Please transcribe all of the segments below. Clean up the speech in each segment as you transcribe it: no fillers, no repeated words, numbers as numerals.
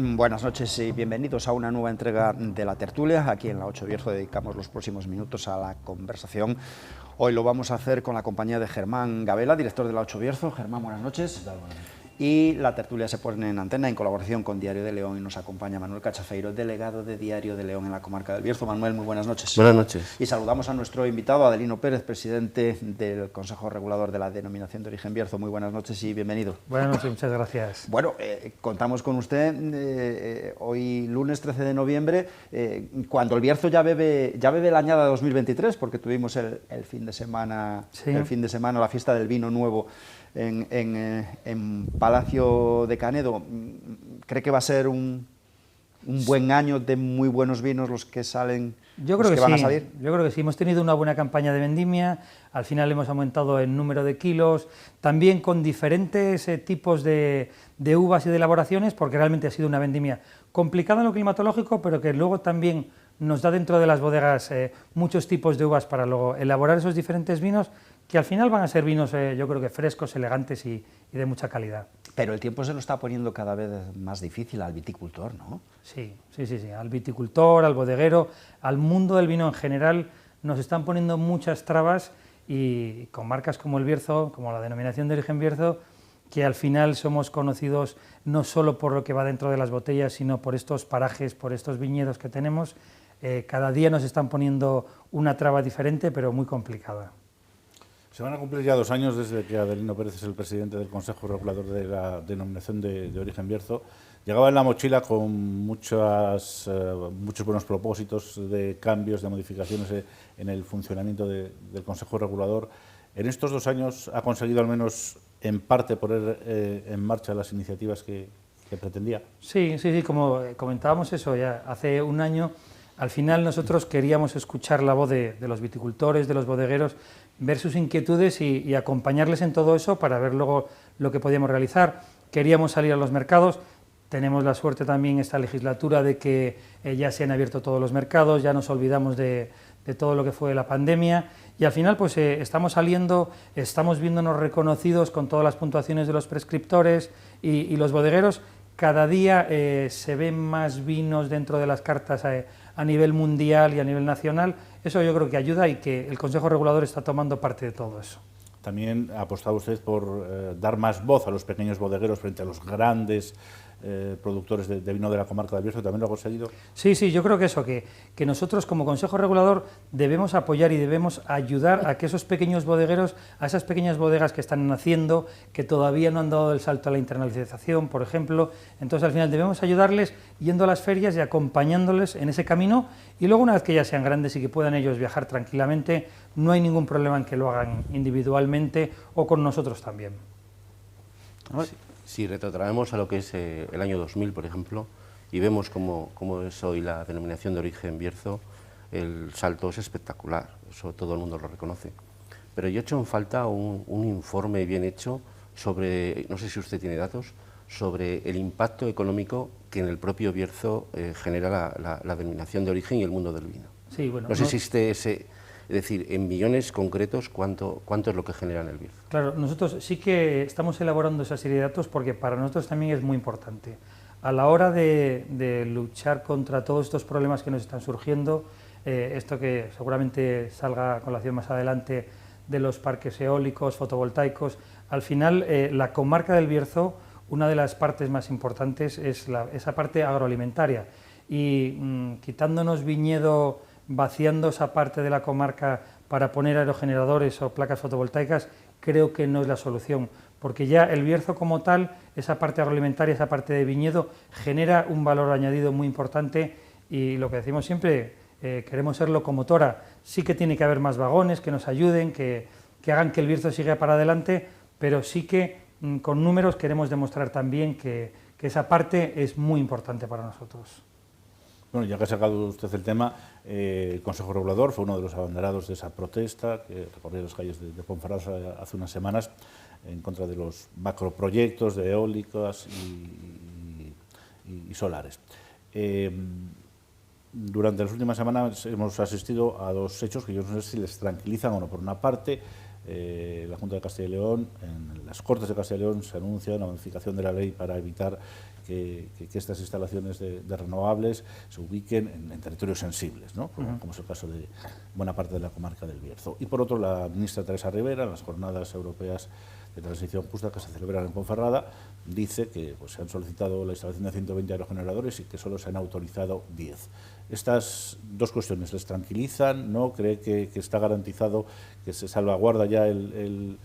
Buenas noches y bienvenidos a una nueva entrega de La Tertulia. Aquí en la 8 Bierzo dedicamos los próximos minutos a la conversación. Hoy lo vamos a hacer con la compañía de Germán Gabela, director de la 8 Bierzo. Germán, buenas noches. ¿Qué tal? Buenas noches. Y La Tertulia se pone en antena en colaboración con Diario de León y nos acompaña Manuel Cachafeiro, delegado de Diario de León en la comarca del Bierzo. Manuel, muy buenas noches. Buenas noches. Y saludamos a nuestro invitado, Adelino Pérez, presidente del Consejo Regulador de la Denominación de Origen Bierzo. Muy buenas noches y bienvenido. Buenas noches, muchas gracias. Bueno, contamos con usted hoy lunes 13 de noviembre, cuando el Bierzo ya bebe la añada de 2023, porque tuvimos el fin de semana, Sí. La fiesta del vino nuevo en Palacio de Canedo. ¿Cree que va a ser un buen año de muy buenos vinos los que salen? Yo creo los que van sí, a salir? yo creo que sí. Hemos tenido una buena campaña de vendimia, al final hemos aumentado el número de kilos, también con diferentes tipos de uvas y de elaboraciones, porque realmente ha sido una vendimia complicada en lo climatológico, pero que luego también nos da dentro de las bodegas muchos tipos de uvas para luego elaborar esos diferentes vinos, que al final van a ser vinos, yo creo que frescos, elegantes y de mucha calidad. Pero el tiempo se lo está poniendo cada vez más difícil al viticultor, ¿no? Sí, al viticultor, al bodeguero, al mundo del vino en general, nos están poniendo muchas trabas, y con marcas como el Bierzo, como la Denominación de Origen Bierzo, que al final somos conocidos no solo por lo que va dentro de las botellas, sino por estos parajes, por estos viñedos que tenemos. Cada día nos están poniendo una traba diferente, pero muy complicada. Se van a cumplir ya 2 años desde que Adelino Pérez es el presidente del Consejo Regulador de la Denominación de Origen Bierzo. Llegaba en la mochila con muchos buenos propósitos de cambios, de modificaciones en el funcionamiento del Consejo Regulador. En estos 2 años ha conseguido al menos en parte poner en marcha las iniciativas que pretendía. Sí, como comentábamos eso ya hace un año. Al final nosotros queríamos escuchar la voz de los viticultores, de los bodegueros, ver sus inquietudes y acompañarles en todo eso para ver luego lo que podíamos realizar. Queríamos salir a los mercados, tenemos la suerte también esta legislatura de que ya se han abierto todos los mercados, ya nos olvidamos de todo lo que fue la pandemia, y al final pues estamos saliendo, estamos viéndonos reconocidos con todas las puntuaciones de los prescriptores y los bodegueros. Cada día se ven más vinos dentro de las cartas a nivel mundial y a nivel nacional. Eso yo creo que ayuda, y que el Consejo Regulador está tomando parte de todo eso. También ha apostado usted por dar más voz a los pequeños bodegueros frente a los grandes productores de vino de la comarca del Bierzo. ¿También lo ha conseguido? Sí, yo creo que eso, que nosotros como Consejo Regulador debemos apoyar y debemos ayudar a que esos pequeños bodegueros, a esas pequeñas bodegas que están naciendo, que todavía no han dado el salto a la internacionalización, por ejemplo, entonces al final debemos ayudarles yendo a las ferias y acompañándoles en ese camino, y luego una vez que ya sean grandes y que puedan ellos viajar tranquilamente, no hay ningún problema en que lo hagan individualmente o con nosotros también. Si retrotraemos a lo que es el año 2000, por ejemplo, y vemos cómo es hoy la Denominación de Origen Bierzo, el salto es espectacular, eso todo el mundo lo reconoce. Pero yo he hecho en falta un informe bien hecho sobre, no sé si usted tiene datos, sobre el impacto económico que en el propio Bierzo genera la Denominación de Origen y el mundo del vino. Sí, bueno, no sé si existe ese... Es decir, en millones concretos, ¿cuánto es lo que genera en el Bierzo? Claro, nosotros sí que estamos elaborando esa serie de datos, porque para nosotros también es muy importante. A la hora de luchar contra todos estos problemas que nos están surgiendo, esto que seguramente salga a colación más adelante de los parques eólicos, fotovoltaicos, al final la comarca del Bierzo, una de las partes más importantes es esa parte agroalimentaria, y quitándonos viñedo, vaciando esa parte de la comarca para poner aerogeneradores o placas fotovoltaicas, creo que no es la solución, porque ya el Bierzo como tal, esa parte agroalimentaria, esa parte de viñedo, genera un valor añadido muy importante, y lo que decimos siempre, queremos ser locomotora. Sí que tiene que haber más vagones que nos ayuden, que hagan que el Bierzo siga para adelante, pero sí que con números queremos demostrar también que esa parte es muy importante para nosotros. Bueno, ya que ha sacado usted el tema, el Consejo Regulador fue uno de los abanderados de esa protesta que recorrió las calles de Ponferrada hace unas semanas en contra de los macroproyectos de eólicas y solares. Durante las últimas semanas hemos asistido a 2 hechos que yo no sé si les tranquilizan o no. Por una parte, la Junta de Castilla y León, en las Cortes de Castilla y León, se anuncia una modificación de la ley para evitar que estas instalaciones de renovables se ubiquen en territorios sensibles, ¿no? Como es el caso de buena parte de la comarca del Bierzo. Y por otro, la ministra Teresa Rivera, en las Jornadas Europeas de Transición Justa que se celebran en Ponferrada, dice que pues, se han solicitado la instalación de 120 aerogeneradores y que solo se han autorizado 10. Estas dos cuestiones, ¿les tranquilizan? ¿No? ¿Cree que está garantizado que se salvaguarda ya el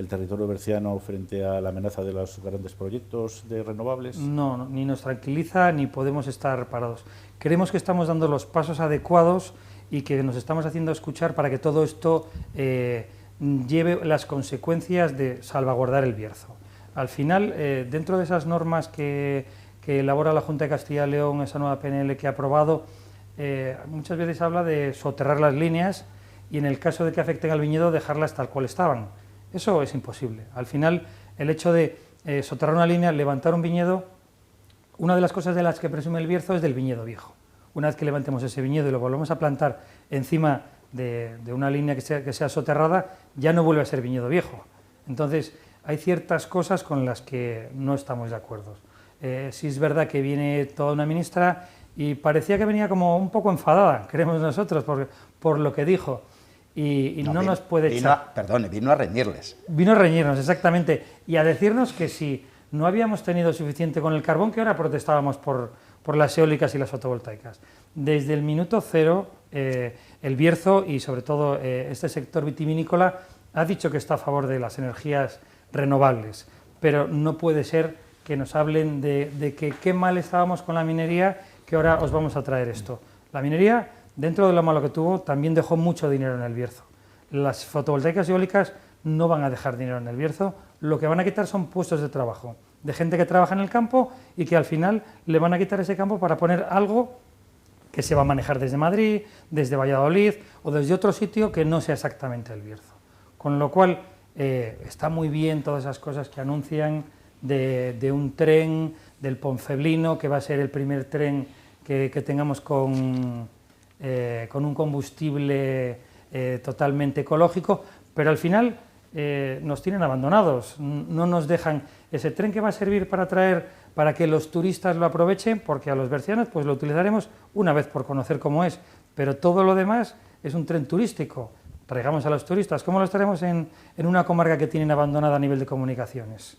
territorio berciano frente a la amenaza de los grandes proyectos de renovables? No, ni nos tranquiliza ni podemos estar parados. Creemos que estamos dando los pasos adecuados y que nos estamos haciendo escuchar para que todo esto lleve las consecuencias de salvaguardar el Bierzo. Al final, dentro de esas normas que elabora la Junta de Castilla y León, esa nueva PNL que ha aprobado, muchas veces habla de soterrar las líneas y en el caso de que afecten al viñedo dejarlas tal cual estaban. Eso es imposible. Al final, el hecho de soterrar una línea, levantar un viñedo, una de las cosas de las que presume el Bierzo es del viñedo viejo. Una vez que levantemos ese viñedo y lo volvemos a plantar encima de una línea que sea soterrada, ya no vuelve a ser viñedo viejo. Entonces, hay ciertas cosas con las que no estamos de acuerdo. Sí es verdad que viene toda una ministra y parecía que venía como un poco enfadada, creemos nosotros, por lo que dijo. Y no nos puede echar. Vino a reñirles. Vino a reñirnos, exactamente, y a decirnos que si no habíamos tenido suficiente con el carbón, que ahora protestábamos por las eólicas y las fotovoltaicas. Desde el minuto cero, el Bierzo y sobre todo este sector vitivinícola ha dicho que está a favor de las energías renovables, pero no puede ser que nos hablen de que qué mal estábamos con la minería, que ahora os vamos a traer esto. La minería, dentro de lo malo que tuvo, también dejó mucho dinero en el Bierzo. Las fotovoltaicas y eólicas no van a dejar dinero en el Bierzo, lo que van a quitar son puestos de trabajo, de gente que trabaja en el campo y que al final le van a quitar ese campo para poner algo que se va a manejar desde Madrid, desde Valladolid o desde otro sitio que no sea exactamente el Bierzo. Con lo cual, está muy bien todas esas cosas que anuncian de un tren, del Ponfeblino, que va a ser el primer tren que tengamos con un combustible totalmente ecológico, pero al final nos tienen abandonados, no nos dejan ese tren que va a servir para que los turistas lo aprovechen, porque a los bercianos pues lo utilizaremos una vez por conocer cómo es, pero todo lo demás es un tren turístico. Traigamos a los turistas, ¿cómo los traemos en una comarca que tienen abandonada a nivel de comunicaciones?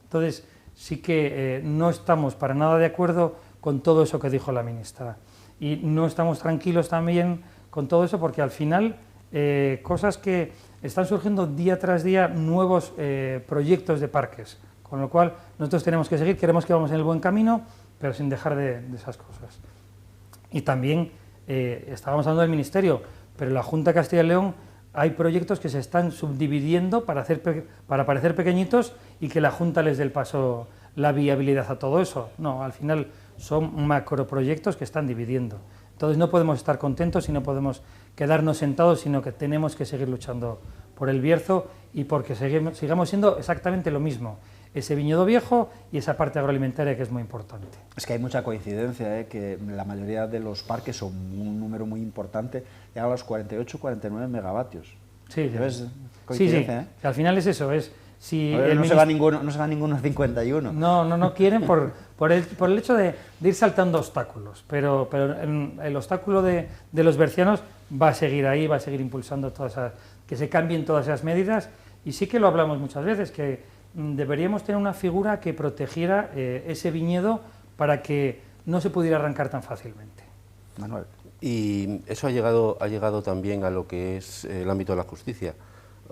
Entonces, sí que no estamos para nada de acuerdo con todo eso que dijo la ministra. Y no estamos tranquilos también con todo eso porque al final cosas que están surgiendo día tras día, nuevos proyectos de parques, con lo cual nosotros tenemos que seguir, queremos que vamos en el buen camino, pero sin dejar de esas cosas. Y también estábamos hablando del Ministerio, pero en la Junta de Castilla y León hay proyectos que se están subdividiendo para parecer pequeñitos y que la Junta les dé el paso, la viabilidad a todo eso. No, al final son macroproyectos que están dividiendo. Entonces no podemos estar contentos y no podemos quedarnos sentados, sino que tenemos que seguir luchando por el Bierzo y porque sigamos siendo exactamente lo mismo, ese viñedo viejo y esa parte agroalimentaria que es muy importante. Es que hay mucha coincidencia, que la mayoría de los parques son un número muy importante, llegan a los 48-49 megavatios. Sí, ¿Ves? Coincidencia, sí, sí. Al final es eso, es si no se va ninguno a 51. No quieren por el hecho de ir saltando obstáculos, pero el obstáculo de los bercianos va a seguir ahí, va a seguir impulsando que se cambien todas esas medidas, y sí que lo hablamos muchas veces, que deberíamos tener una figura que protegiera ese viñedo para que no se pudiera arrancar tan fácilmente. Manuel. Y eso ha llegado también a lo que es el ámbito de la justicia.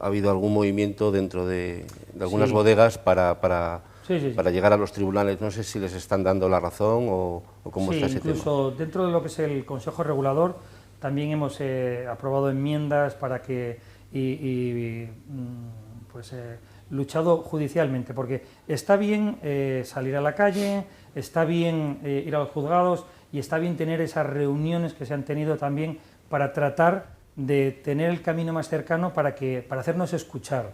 ¿Ha habido algún movimiento dentro de algunas bodegas para llegar a los tribunales? No sé si les están dando la razón o cómo está ese tema. Incluso dentro de lo que es el Consejo Regulador también hemos aprobado enmiendas para que luchado judicialmente, porque está bien salir a la calle, está bien ir a los juzgados y está bien tener esas reuniones que se han tenido también para tratar de tener el camino más cercano para hacernos escuchar,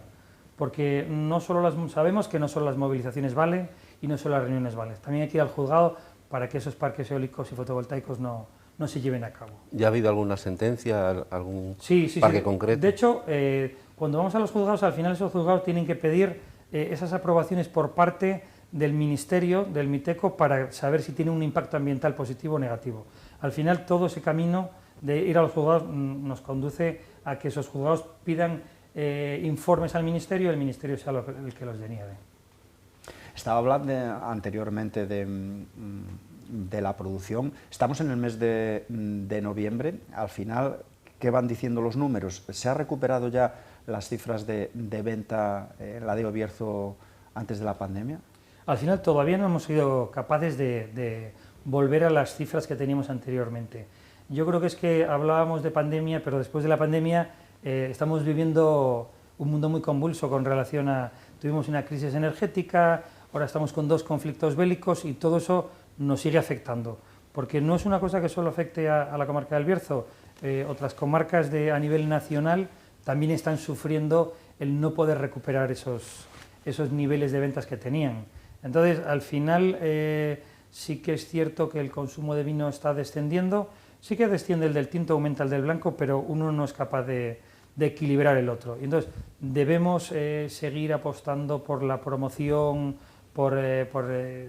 porque sabemos que no solo las movilizaciones valen y no solo las reuniones valen, también hay que ir al juzgado para que esos parques eólicos y fotovoltaicos no se lleven a cabo. ¿Ya ha habido alguna sentencia, algún parque concreto? De hecho, cuando vamos a los juzgados, al final esos juzgados tienen que pedir esas aprobaciones por parte del Ministerio, del MITECO, para saber si tiene un impacto ambiental positivo o negativo. Al final, todo ese camino de ir a los juzgados nos conduce a que esos juzgados pidan informes al Ministerio y el Ministerio sea el que los denieve. Estaba hablando anteriormente de la producción. Estamos en el mes de noviembre. Al final, ¿qué van diciendo los números? ¿Se ha recuperado ya las cifras de venta en la de Bierzo antes de la pandemia? Al final todavía no hemos sido capaces de volver a las cifras que teníamos anteriormente. Yo creo que es que hablábamos de pandemia, pero después de la pandemia estamos viviendo un mundo muy convulso con relación a... Tuvimos una crisis energética, ahora estamos con 2 conflictos bélicos y todo eso nos sigue afectando, porque no es una cosa que solo afecte a la comarca del Bierzo, otras comarcas a nivel nacional también están sufriendo el no poder recuperar esos niveles de ventas que tenían. Entonces, al final, sí que es cierto que el consumo de vino está descendiendo, sí que desciende el del tinto, aumenta el del blanco, pero uno no es capaz de equilibrar el otro. Y entonces, debemos seguir apostando por la promoción, por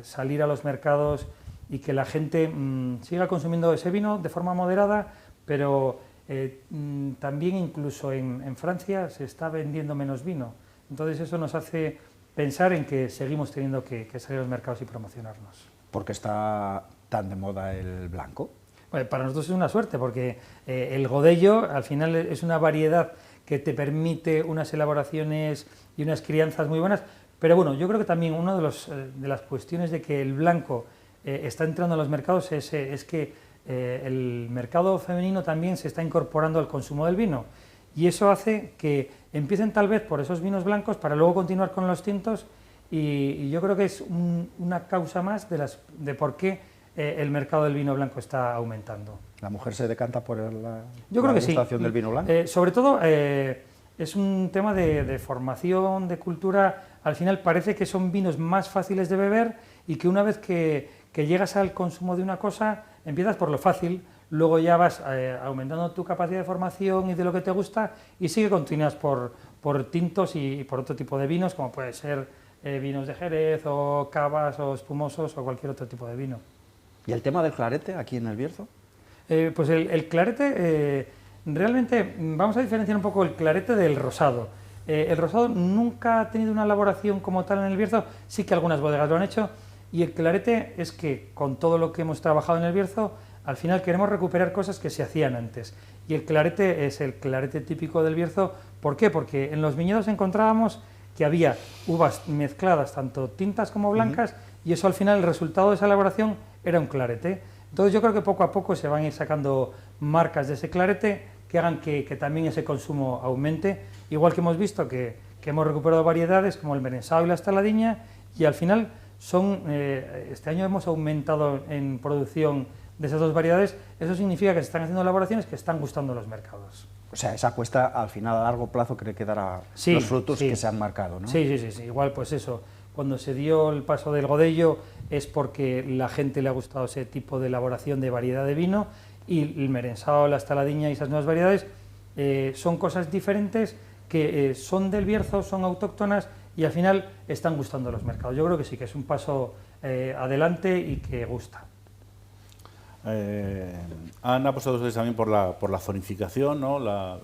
salir a los mercados y que la gente siga consumiendo ese vino de forma moderada, pero también incluso en Francia se está vendiendo menos vino. Entonces, eso nos hace pensar en que seguimos teniendo que salir a los mercados y promocionarnos. ¿Por qué está tan de moda el blanco? Bueno, para nosotros es una suerte, porque el Godello al final es una variedad que te permite unas elaboraciones y unas crianzas muy buenas, pero bueno, yo creo que también una de las cuestiones de que el blanco está entrando a los mercados es que el mercado femenino también se está incorporando al consumo del vino, y eso hace que empiecen tal vez por esos vinos blancos para luego continuar con los tintos, y yo creo que es una causa más de por qué el mercado del vino blanco está aumentando. ¿La mujer se decanta por la degustación del vino blanco? Sobre todo es un tema de formación, de cultura. Al final parece que son vinos más fáciles de beber y que una vez que llegas al consumo de una cosa, empiezas por lo fácil, luego ya vas aumentando tu capacidad de formación y de lo que te gusta, y sigue continúas por tintos y por otro tipo de vinos, como puede ser vinos de Jerez o cavas o espumosos o cualquier otro tipo de vino. ¿Y el tema del clarete aquí en el Bierzo? Pues el clarete, realmente vamos a diferenciar un poco el clarete del rosado. El rosado nunca ha tenido una elaboración como tal en el Bierzo, sí que algunas bodegas lo han hecho, y el clarete es que con todo lo que hemos trabajado en el Bierzo, al final queremos recuperar cosas que se hacían antes. Y el clarete es el clarete típico del Bierzo. ¿Por qué? Porque en los viñedos encontrábamos que había uvas mezcladas, tanto tintas como blancas, y eso al final el resultado de esa elaboración era un clarete. Entonces yo creo que poco a poco se van a ir sacando marcas de ese clarete que hagan que también ese consumo aumente, igual que hemos visto que hemos recuperado variedades como el merensado y la estaladiña, y al final este año hemos aumentado en producción de esas 2 variedades. Eso significa que se están haciendo elaboraciones que están gustando a los mercados. O sea, esa apuesta al final a largo plazo cree que dará los frutos que se han marcado, ¿no? Sí, igual pues eso. Cuando se dio el paso del Godello es porque la gente le ha gustado ese tipo de elaboración de variedad de vino, y el merensado, la estaladiña y esas nuevas variedades son cosas diferentes que son del Bierzo, son autóctonas y al final están gustando a los mercados. Yo creo que sí, que es un paso adelante y que gusta. Han apostado ustedes también por la zonificación, ¿no? la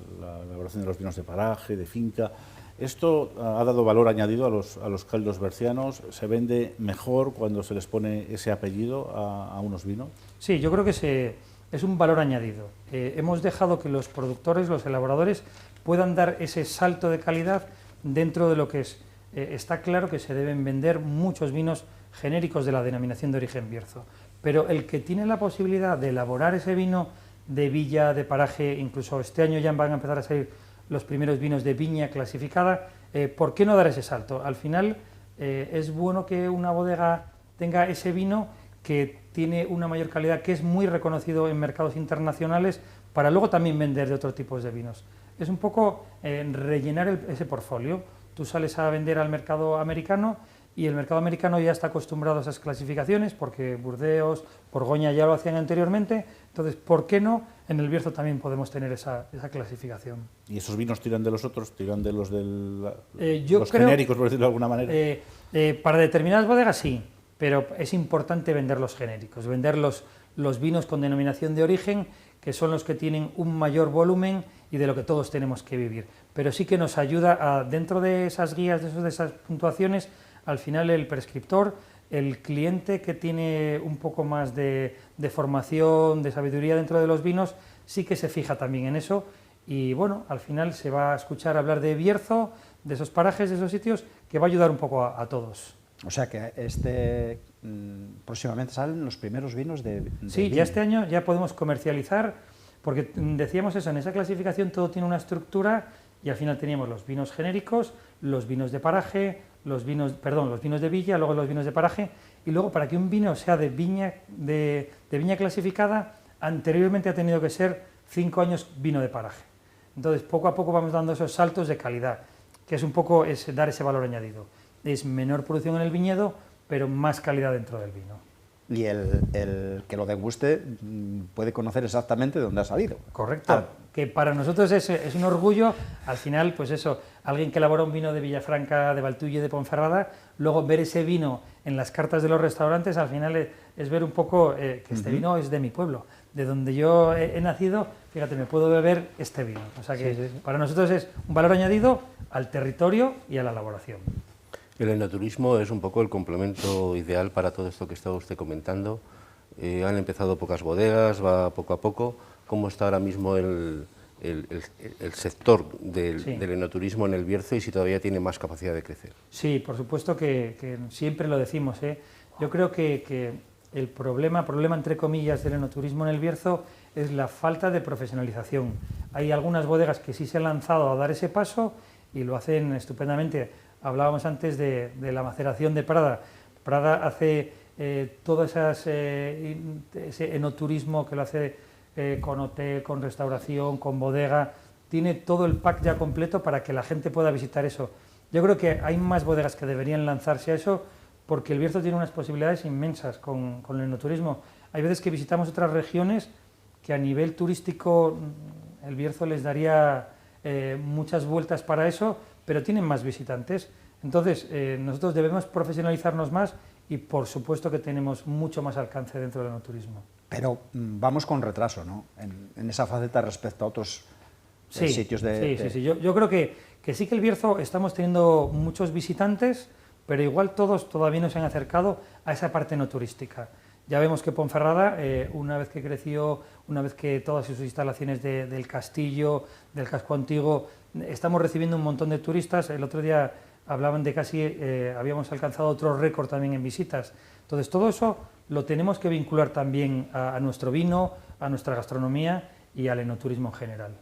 elaboración de los vinos de paraje, de finca. ¿Esto ha dado valor añadido a los caldos bercianos? ¿Se vende mejor cuando se les pone ese apellido a unos vinos? Sí, yo creo que es un valor añadido. Hemos dejado que los productores, los elaboradores, puedan dar ese salto de calidad dentro de lo que es. Está claro que se deben vender muchos vinos genéricos de la denominación de origen Bierzo, pero el que tiene la posibilidad de elaborar ese vino de villa, de paraje, incluso este año ya van a empezar a salir los primeros vinos de viña clasificada, ¿por qué no dar ese salto? Al final es bueno que una bodega tenga ese vino que tiene una mayor calidad, que es muy reconocido en mercados internacionales, para luego también vender de otros tipos de vinos. Es un poco rellenar ese portfolio. Tú sales a vender al mercado americano y el mercado americano ya está acostumbrado a esas clasificaciones porque Burdeos, Borgoña ya lo hacían anteriormente, entonces, ¿por qué no? En el Bierzo también podemos tener esa clasificación. ¿Y esos vinos tiran de los otros? ¿Tiran de los Yo creo, genéricos, por decirlo de alguna manera? Para determinadas bodegas sí, pero es importante vender los genéricos, vender los vinos con denominación de origen, que son los que tienen un mayor volumen y de lo que todos tenemos que vivir. Pero sí que nos ayuda, dentro de esas guías, de esas puntuaciones, al final el prescriptor, el cliente que tiene un poco más de formación, de sabiduría dentro de los vinos, sí que se fija también en eso y bueno, al final se va a escuchar hablar de Bierzo, de esos parajes, de esos sitios, que va a ayudar un poco a todos. O sea que próximamente salen los primeros vinos de Sí, ya este año ya podemos comercializar, porque decíamos eso, en esa clasificación todo tiene una estructura y al final teníamos los vinos genéricos, los vinos de paraje, los vinos de villa, luego los vinos de paraje, y luego para que un vino sea de viña clasificada, anteriormente ha tenido que ser 5 años vino de paraje. Entonces, poco a poco vamos dando esos saltos de calidad, que es un poco dar ese valor añadido. Es menor producción en el viñedo, pero más calidad dentro del vino. Y el que lo deguste puede conocer exactamente de dónde ha salido. Correcto, que para nosotros es un orgullo, al final, pues eso, alguien que elabora un vino de Villafranca, de Valtulle, de Ponferrada, luego ver ese vino en las cartas de los restaurantes, al final es ver un poco que este vino es de mi pueblo, de donde yo he nacido, fíjate, me puedo beber este vino. O sea que sí. Para nosotros es un valor añadido al territorio y a la elaboración. El enoturismo es un poco el complemento ideal para todo esto que estaba usted comentando. Han empezado pocas bodegas, va poco a poco. ¿Cómo está ahora mismo el sector del enoturismo en el Bierzo y si todavía tiene más capacidad de crecer? Sí, por supuesto que siempre lo decimos. Yo creo que el problema entre comillas del enoturismo en el Bierzo es la falta de profesionalización. Hay algunas bodegas que sí se han lanzado a dar ese paso y lo hacen estupendamente. Hablábamos antes de la maceración de Prada. Prada hace todo ese enoturismo que lo hace con hotel, con restauración, con bodega. Tiene todo el pack ya completo para que la gente pueda visitar eso. Yo creo que hay más bodegas que deberían lanzarse a eso porque el Bierzo tiene unas posibilidades inmensas con el enoturismo. Hay veces que visitamos otras regiones que a nivel turístico el Bierzo les daría muchas vueltas para eso, pero tienen más visitantes. Entonces, nosotros debemos profesionalizarnos más y, por supuesto, que tenemos mucho más alcance dentro del enoturismo. Pero vamos con retraso, ¿no? En esa faceta respecto a otros sitios de... Sí. Yo creo que sí que el Bierzo estamos teniendo muchos visitantes, pero igual todos todavía no se han acercado a esa parte no turística. Ya vemos que Ponferrada, una vez que creció, una vez que todas sus instalaciones del castillo, del casco antiguo, estamos recibiendo un montón de turistas. El otro día hablaban de casi, habíamos alcanzado otro récord también en visitas. Entonces, todo eso lo tenemos que vincular también a nuestro vino, a nuestra gastronomía y al enoturismo en general.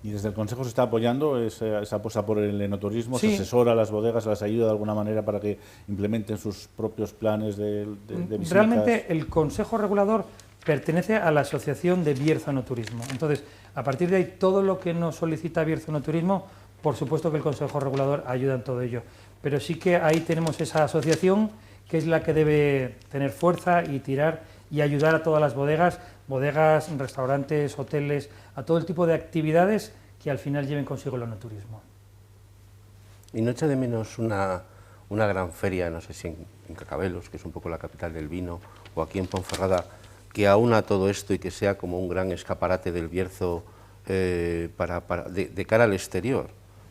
¿Y desde el Consejo se está apoyando esa apuesta por el enoturismo? Sí. ¿Se asesora a las bodegas, las ayuda de alguna manera para que implementen sus propios planes de visitas? Realmente el Consejo Regulador pertenece a la Asociación de Bierzo Enoturismo. Entonces, a partir de ahí, todo lo que nos solicita Bierzo Enoturismo, por supuesto que el Consejo Regulador ayuda en todo ello. Pero sí que ahí tenemos esa asociación que es la que debe tener fuerza y tirar y ayudar a todas las bodegas, restaurantes, hoteles, a todo el tipo de actividades que al final lleven consigo el enoturismo. ¿Y no echa de menos una gran feria, no sé si en Cacabelos, que es un poco la capital del vino, o aquí en Ponferrada, que aúna todo esto y que sea como un gran escaparate del Bierzo de cara al exterior?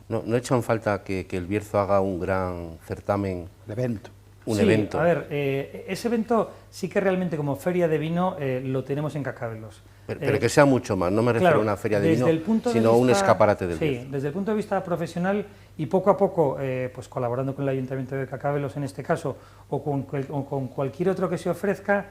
¿No echan falta que el Bierzo haga un gran certamen? Evento. Sí, evento. A ver, ese evento sí que realmente como feria de vino lo tenemos en Cacabelos. Pero que sea mucho más, no me refiero a una feria de vino, sino un escaparate del Bierzo. Sí, desde el punto de vista profesional y poco a poco, pues colaborando con el Ayuntamiento de Cacabelos en este caso, o con cualquier otro que se ofrezca,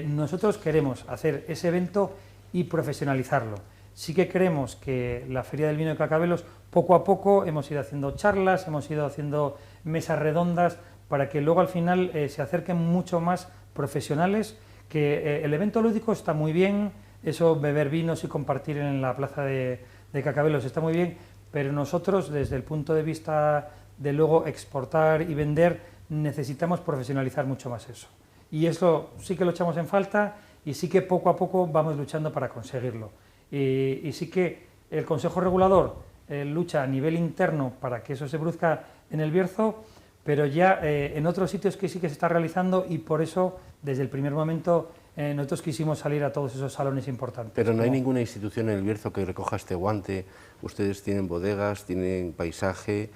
nosotros queremos hacer ese evento y profesionalizarlo. Sí que creemos que la Feria del Vino de Cacabelos, poco a poco hemos ido haciendo charlas, hemos ido haciendo mesas redondas, para que luego al final se acerquen mucho más profesionales, que el evento lúdico está muy bien, eso beber vinos y compartir en la plaza de Cacabelos está muy bien, pero nosotros desde el punto de vista de luego exportar y vender, necesitamos profesionalizar mucho más eso. Y eso sí que lo echamos en falta y sí que poco a poco vamos luchando para conseguirlo. Y sí que el Consejo Regulador lucha a nivel interno para que eso se produzca en el Bierzo, pero ya en otros sitios que sí que se está realizando, y por eso desde el primer momento nosotros quisimos salir a todos esos salones importantes. Pero no hay ninguna institución en el Bierzo que recoja este guante. Ustedes tienen bodegas, tienen paisaje,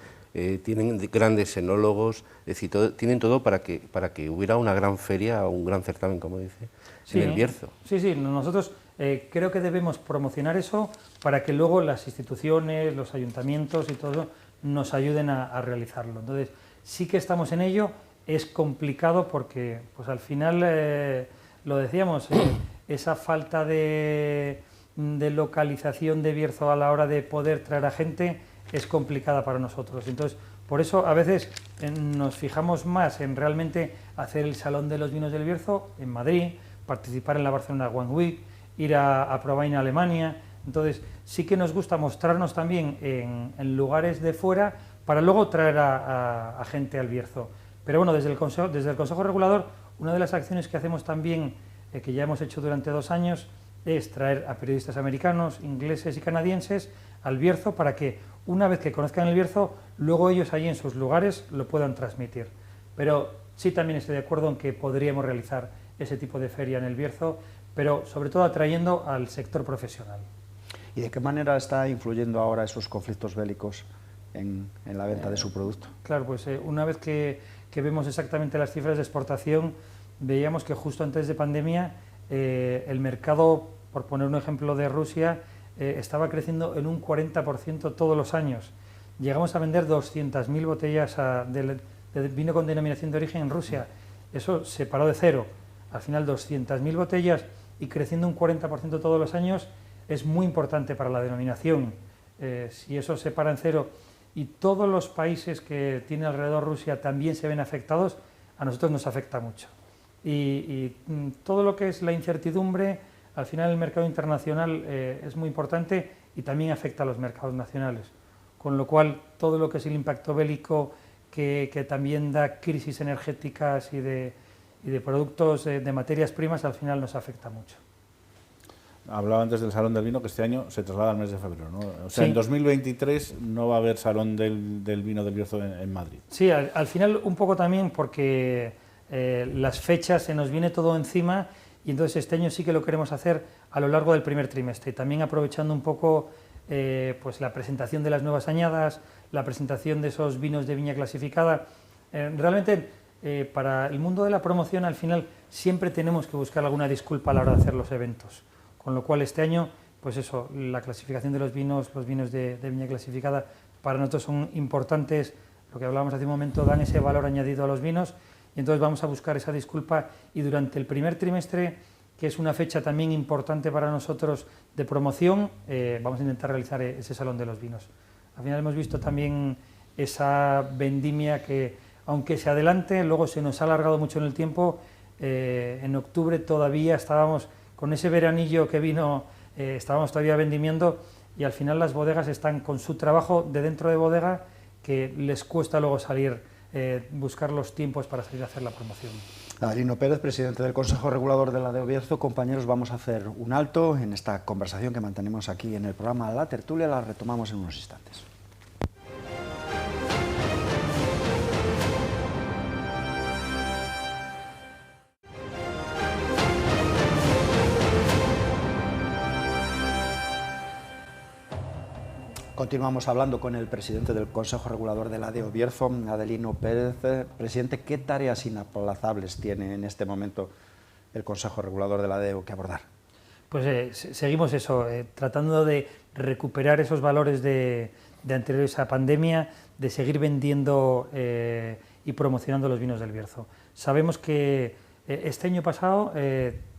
tienen grandes enólogos, es decir, tienen todo para que hubiera una gran feria o un gran certamen, como dice, sí, en el Bierzo. Sí, nosotros creo que debemos promocionar eso para que luego las instituciones, los ayuntamientos y todo nos ayuden a realizarlo. Entonces, sí que estamos en ello. Es complicado porque pues al final, lo decíamos, esa falta de localización de Bierzo a la hora de poder traer a gente es complicada para nosotros. Entonces, por eso a veces nos fijamos más en realmente hacer el Salón de los Vinos del Bierzo en Madrid, participar en la Barcelona Wine Week, ir a Probain a Alemania. Entonces, sí que nos gusta mostrarnos también en lugares de fuera para luego traer a gente al Bierzo. Pero bueno, desde el Consejo Regulador, una de las acciones que hacemos también, que ya hemos hecho durante 2 años, es traer a periodistas americanos, ingleses y canadienses al Bierzo para que una vez que conozcan el Bierzo, luego ellos allí en sus lugares lo puedan transmitir. Pero sí también estoy de acuerdo en que podríamos realizar ese tipo de feria en el Bierzo, pero sobre todo atrayendo al sector profesional. ¿Y de qué manera está influyendo ahora esos conflictos bélicos en la venta de su producto? Claro, pues una vez que vemos exactamente las cifras de exportación, veíamos que justo antes de pandemia el mercado, por poner un ejemplo de Rusia, estaba creciendo en un 40% todos los años. Llegamos a vender 200.000 botellas de vino con denominación de origen en Rusia. Eso se paró de cero. Al final 200.000 botellas y creciendo un 40% todos los años es muy importante para la denominación. Si eso se para en cero y todos los países que tiene alrededor Rusia también se ven afectados, a nosotros nos afecta mucho. Y todo lo que es la incertidumbre, al final el mercado internacional es muy importante y también afecta a los mercados nacionales. Con lo cual, todo lo que es el impacto bélico, que también da crisis energéticas y de productos, de materias primas, al final nos afecta mucho. Hablaba antes del Salón del Vino, que este año se traslada al mes de febrero, ¿no? O sea, sí. En 2023 no va a haber Salón del Vino del Bierzo en Madrid. Sí, al final un poco también porque las fechas se nos viene todo encima y entonces este año sí que lo queremos hacer a lo largo del primer trimestre, también aprovechando un poco pues la presentación de las nuevas añadas, la presentación de esos vinos de viña clasificada. Realmente para el mundo de la promoción al final siempre tenemos que buscar alguna disculpa a la hora de hacer los eventos. Con lo cual este año, pues eso, la clasificación de los vinos de viña clasificada para nosotros son importantes, lo que hablábamos hace un momento, dan ese valor añadido a los vinos y entonces vamos a buscar esa disculpa y durante el primer trimestre, que es una fecha también importante para nosotros de promoción, vamos a intentar realizar ese Salón de los Vinos. Al final hemos visto también esa vendimia que, aunque se adelante, luego se nos ha alargado mucho en el tiempo. En octubre todavía estábamos con ese veranillo que vino, estábamos todavía vendimiendo y al final las bodegas están con su trabajo de dentro de bodega que les cuesta luego salir, buscar los tiempos para salir a hacer la promoción. Adelino Pérez, presidente del Consejo Regulador de la de Bierzo. Compañeros, vamos a hacer un alto en esta conversación que mantenemos aquí en el programa La Tertulia, la retomamos en unos instantes. Continuamos hablando con el presidente del Consejo Regulador de la DEO Bierzo, Adelino Pérez. Presidente, ¿qué tareas inaplazables tiene en este momento el Consejo Regulador de la DEO que abordar? Pues seguimos eso, tratando de recuperar esos valores de anteriores a pandemia, de seguir vendiendo y promocionando los vinos del Bierzo. Sabemos que este año pasado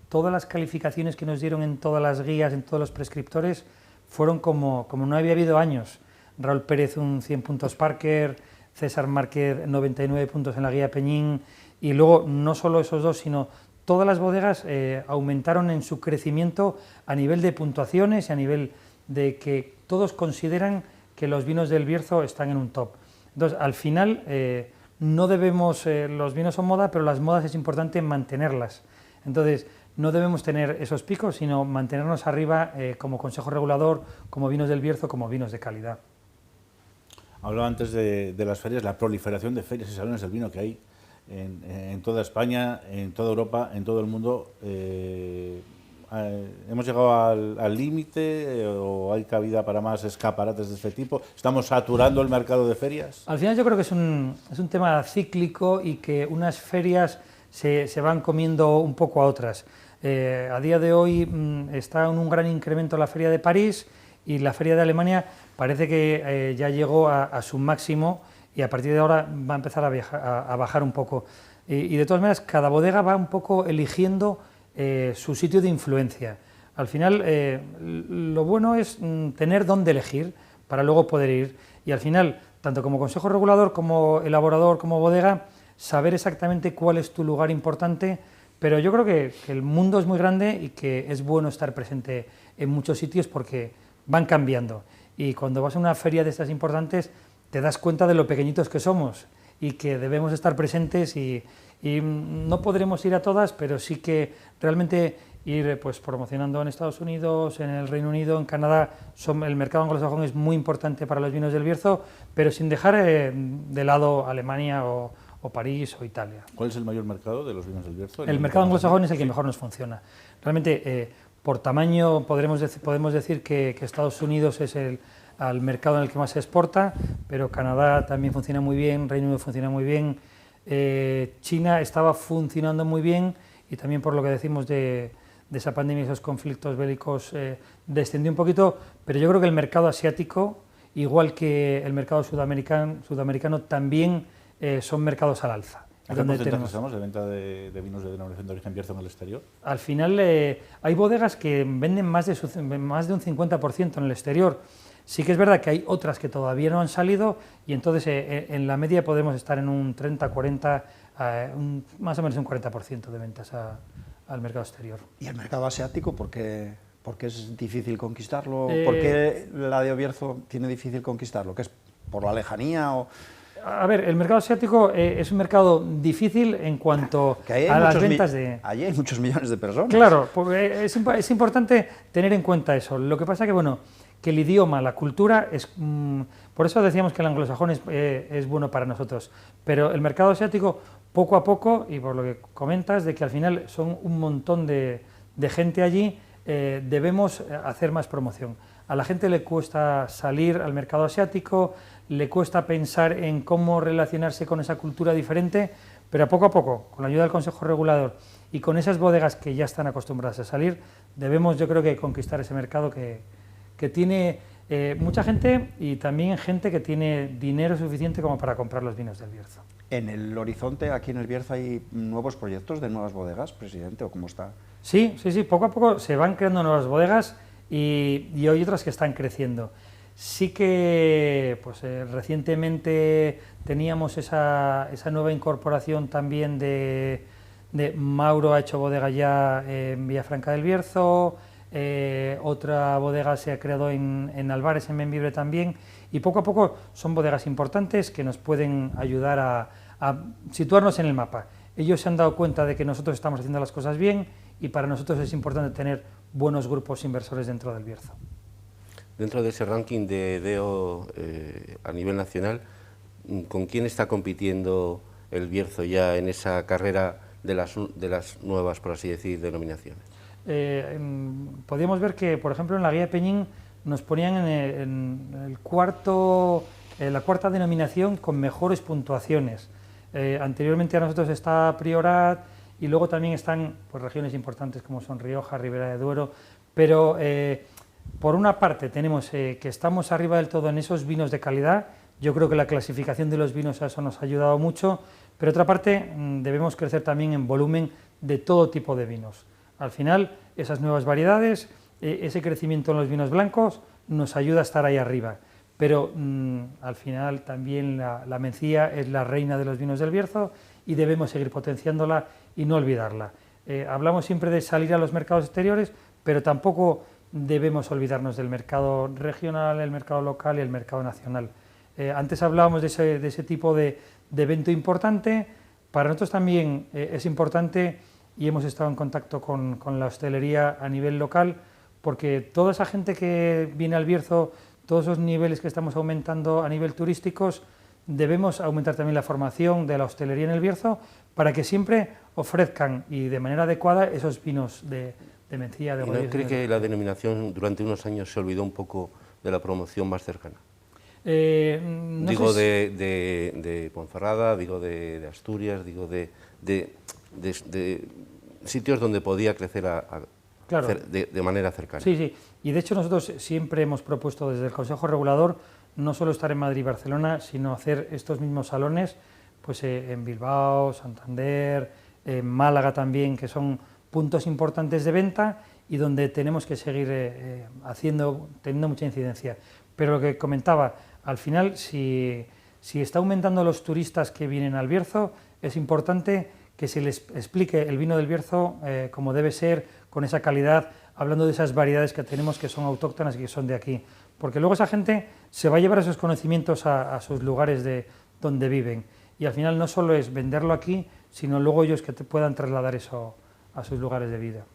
todas las calificaciones que nos dieron en todas las guías, en todos los prescriptores, fueron como no había habido años. Raúl Pérez un 100 puntos Parker, César Márquez 99 puntos en la guía Peñín, y luego no solo esos dos, sino todas las bodegas aumentaron en su crecimiento a nivel de puntuaciones y a nivel de que todos consideran que los vinos del Bierzo están en un top. Entonces, al final, no debemos, los vinos son moda, pero las modas es importante mantenerlas. Entonces, no debemos tener esos picos, sino mantenernos arriba como Consejo Regulador, como Vinos del Bierzo, como vinos de calidad. Hablaba antes de las ferias, la proliferación de ferias y salones del vino que hay en toda España, en toda Europa, en todo el mundo. ¿Hemos llegado al límite o hay cabida para más escaparates de este tipo? ¿Estamos saturando el mercado de ferias? Al final yo creo que es un tema cíclico y que unas ferias se van comiendo un poco a otras. A día de hoy está en un gran incremento la Feria de París y la Feria de Alemania parece que ya llegó a su máximo y a partir de ahora va a empezar a bajar un poco. Y de todas maneras, cada bodega va un poco eligiendo su sitio de influencia. Al final, lo bueno es tener dónde elegir para luego poder ir. Y al final, tanto como Consejo Regulador, como elaborador, como bodega, saber exactamente cuál es tu lugar importante. Pero yo creo que el mundo es muy grande y que es bueno estar presente en muchos sitios porque van cambiando. Y cuando vas a una feria de estas importantes, te das cuenta de lo pequeñitos que somos y que debemos estar presentes y no podremos ir a todas, pero sí que realmente ir pues, promocionando en Estados Unidos, en el Reino Unido, en Canadá. El mercado anglosajón es muy importante para los vinos del Bierzo, pero sin dejar de lado Alemania o París o Italia. ¿Cuál es el mayor mercado de los vinos del Bierzo? El mercado anglosajón es el que mejor nos funciona. Realmente, por tamaño, podemos decir que Estados Unidos es al mercado en el que más se exporta, pero Canadá también funciona muy bien, Reino Unido funciona muy bien, China estaba funcionando muy bien y también por lo que decimos de esa pandemia y esos conflictos bélicos descendió un poquito, pero yo creo que el mercado asiático, igual que el mercado sudamericano también son mercados al alza. ¿A qué porcentaje estamos de venta de vinos de denominación de origen Bierzo en el exterior? Al final hay bodegas que venden más de un 50% en el exterior. Sí que es verdad que hay otras que todavía no han salido y entonces en la media podemos estar en un 30, 40, más o menos un 40% de ventas al mercado exterior. ¿Y el mercado asiático por qué es difícil conquistarlo? ¿Por qué la de Bierzo tiene difícil conquistarlo? ¿Que es por la lejanía o...? A ver, el mercado asiático es un mercado difícil en cuanto a las ventas de... Allí hay muchos millones de personas. Claro, pues es importante tener en cuenta eso. Lo que pasa que el idioma, la cultura, por eso decíamos que el anglosajón es bueno para nosotros, pero el mercado asiático, poco a poco, y por lo que comentas, de que al final son un montón de gente allí, debemos hacer más promoción. A la gente le cuesta salir al mercado asiático, le cuesta pensar en cómo relacionarse con esa cultura diferente, pero poco a poco, con la ayuda del Consejo Regulador y con esas bodegas que ya están acostumbradas a salir, debemos, yo creo que conquistar ese mercado que tiene mucha gente y también gente que tiene dinero suficiente como para comprar los vinos del Bierzo. ¿En el horizonte, aquí en el Bierzo, hay nuevos proyectos de nuevas bodegas, presidente, o cómo está? Sí, poco a poco se van creando nuevas bodegas y hay otras que están creciendo. Sí que pues, recientemente teníamos esa nueva incorporación también de Mauro ha hecho bodega ya en Villafranca del Bierzo, otra bodega se ha creado en Albares, en Bembibre también, y poco a poco son bodegas importantes que nos pueden ayudar a situarnos en el mapa. Ellos se han dado cuenta de que nosotros estamos haciendo las cosas bien y para nosotros es importante tener buenos grupos inversores dentro del Bierzo. Dentro de ese ranking de DEO a nivel nacional, ¿con quién está compitiendo el Bierzo ya en esa carrera de las nuevas, por así decir, denominaciones? Podíamos ver que, por ejemplo, en la guía Peñín nos ponían en la cuarta denominación con mejores puntuaciones. Anteriormente a nosotros está Priorat y luego también están pues, regiones importantes como son Rioja, Ribera de Duero, pero por una parte tenemos que estamos arriba del todo en esos vinos de calidad. Yo creo que la clasificación de los vinos a eso nos ha ayudado mucho, pero otra parte debemos crecer también en volumen de todo tipo de vinos. Al final, esas nuevas variedades, ese crecimiento en los vinos blancos nos ayuda a estar ahí arriba, pero al final también la Mencía es la reina de los vinos del Bierzo y debemos seguir potenciándola y no olvidarla. Hablamos siempre de salir a los mercados exteriores, pero tampoco debemos olvidarnos del mercado regional, el mercado local y el mercado nacional. Antes hablábamos de ese tipo de evento importante. Para nosotros también es importante, y hemos estado en contacto con la hostelería a nivel local, porque toda esa gente que viene al Bierzo, todos esos niveles que estamos aumentando a nivel turísticos, debemos aumentar también la formación de la hostelería en el Bierzo para que siempre ofrezcan y de manera adecuada esos vinos de Mencía, de Godello. ¿No cree que la denominación durante unos años se olvidó un poco de la promoción más cercana? No digo sé de Ponferrada, digo de Asturias, digo de sitios donde podía crecer claro, de manera cercana. Sí, sí, y de hecho nosotros siempre hemos propuesto desde el Consejo Regulador no solo estar en Madrid y Barcelona, sino hacer estos mismos salones pues, en Bilbao, Santander, en Málaga también, que son puntos importantes de venta y donde tenemos que seguir teniendo mucha incidencia. Pero lo que comentaba, al final, si está aumentando los turistas que vienen al Bierzo, es importante que se les explique el vino del Bierzo como debe ser, con esa calidad, hablando de esas variedades que tenemos que son autóctonas y que son de aquí. Porque luego esa gente se va a llevar esos conocimientos a sus lugares donde viven. Y al final no solo es venderlo aquí, sino luego ellos que te puedan trasladar eso a sus lugares de vida.